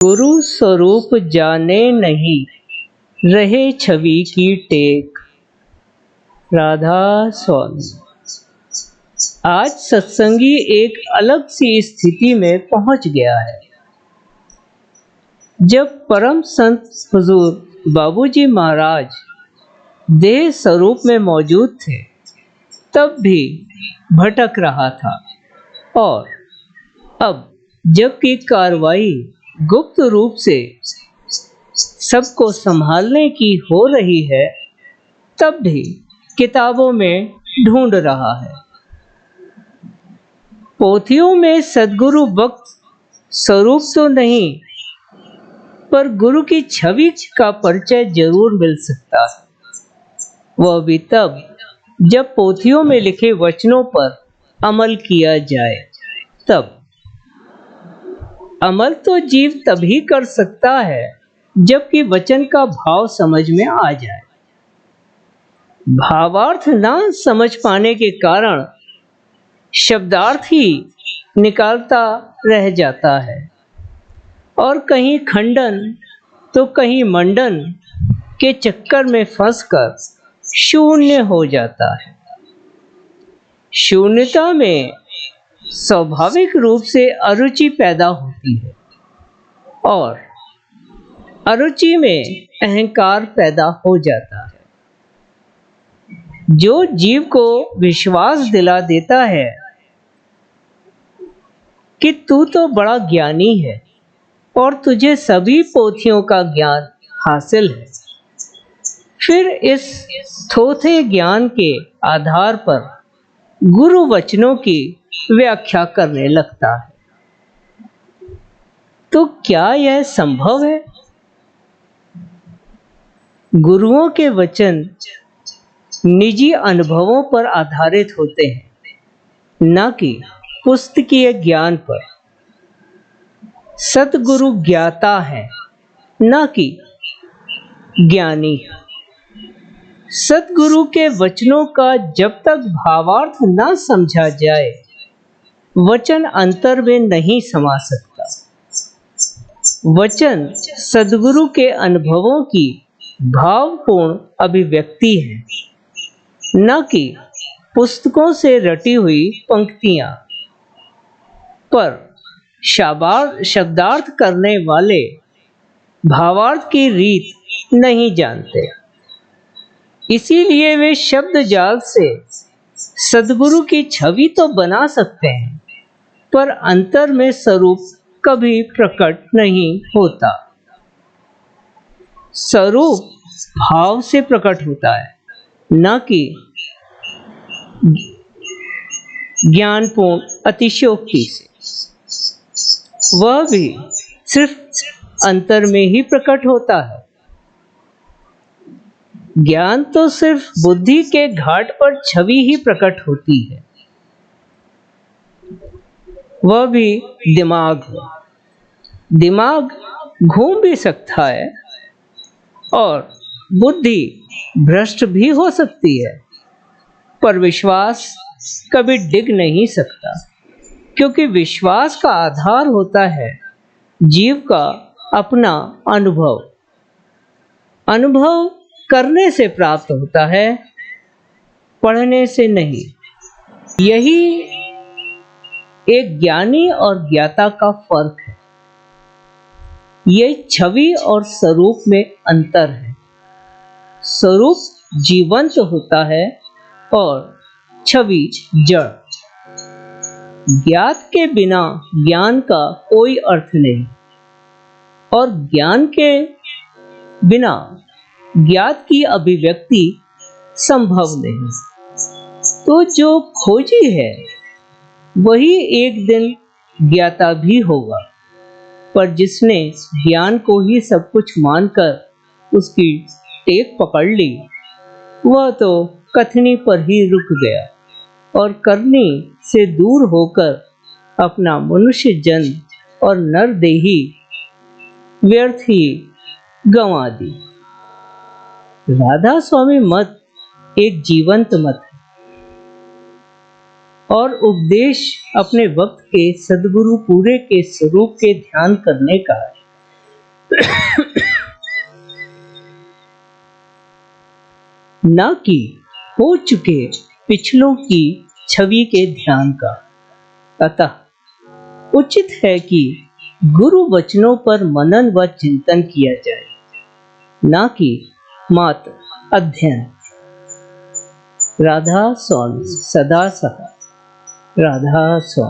गुरु स्वरूप जाने नहीं, रहे छवि की टेक। राधा स्वामी। आज सत्संगी एक अलग सी स्थिति में पहुंच गया है। जब परम संत हुजूर बाबूजी महाराज देह स्वरूप में मौजूद थे, तब भी भटक रहा था, और अब जबकि कार्रवाई गुप्त रूप से सबको संभालने की हो रही है, तब भी किताबों में ढूंढ रहा है। पोथियों में सद्गुरु वक्त स्वरूप तो नहीं, पर गुरु की छवि का परिचय जरूर मिल सकता है। वह भी तब जब पोथियों में लिखे वचनों पर अमल किया जाए। तब अमल तो जीव तभी कर सकता है जबकि वचन का भाव समझ में आ जाए। भावार्थ ना समझ पाने के कारण शब्दार्थ ही निकालता रह जाता है, और कहीं खंडन तो कहीं मंडन के चक्कर में फंसकर शून्य हो जाता है। शून्यता में स्वाभाविक रूप से अरुचि पैदा होती है, और अरुचि में अहंकार पैदा हो जाता है, जो जीव को विश्वास दिला देता है कि तू तो बड़ा ज्ञानी है और तुझे सभी पोथियों का ज्ञान हासिल है। फिर इस थोथे ज्ञान के आधार पर गुरु वचनों की व्याख्या करने लगता है। तो क्या यह संभव है? गुरुओं के वचन निजी अनुभवों पर आधारित होते हैं, न कि पुस्तकीय ज्ञान पर। सतगुरु ज्ञाता है, न कि ज्ञानी। सतगुरु के वचनों का जब तक भावार्थ न समझा जाए, वचन अंतर में नहीं समा सकता। वचन सद्गुरु के अनुभवों की भावपूर्ण अभिव्यक्ति है, न कि पुस्तकों से रटी हुई पंक्तियां। पर शब्दार्थ करने वाले भावार्थ की रीत नहीं जानते, इसीलिए वे शब्द जाल से सद्गुरु की छवि तो बना सकते हैं, पर अंतर में स्वरूप कभी प्रकट नहीं होता। स्वरूप भाव से प्रकट होता है, न कि ज्ञानपूर्ण अतिशयोक्ति से। वह भी सिर्फ अंतर में ही प्रकट होता है। ज्ञान तो सिर्फ बुद्धि के घाट पर छवि ही प्रकट होती है। वह भी दिमाग है। दिमाग घूम भी सकता है, और बुद्धि भ्रष्ट भी हो सकती है, पर विश्वास कभी डिग नहीं सकता, क्योंकि विश्वास का आधार होता है जीव का अपना अनुभव। अनुभव करने से प्राप्त होता है, पढ़ने से नहीं। यही एक ज्ञानी और ज्ञाता का फर्क है। यह छवि और स्वरूप में अंतर है। स्वरूप जीवंत होता है और छवि जड़। ज्ञात के बिना ज्ञान का कोई अर्थ नहीं, और ज्ञान के बिना ज्ञात की अभिव्यक्ति संभव नहीं। तो जो खोजी है वही एक दिन ज्ञाता भी होगा, पर जिसने ज्ञान को ही सब कुछ मानकर उसकी टेक पकड़ ली, वह तो कथनी पर ही रुक गया और करनी से दूर होकर अपना मनुष्य जन्म और नरदेही व्यर्थ ही गंवा दी। राधा स्वामी मत एक जीवंत मत है, और उपदेश अपने वक्त के सद्गुरु पूरे के स्वरूप के ध्यान करने का है। ना कि हो चुके पिछलों की छवि के ध्यान का। अतः उचित है कि गुरु वचनों पर मनन व चिंतन किया जाए, ना कि मात्र अध्ययन। राधा स्वामी सदा सहाय। राधा स्वामी।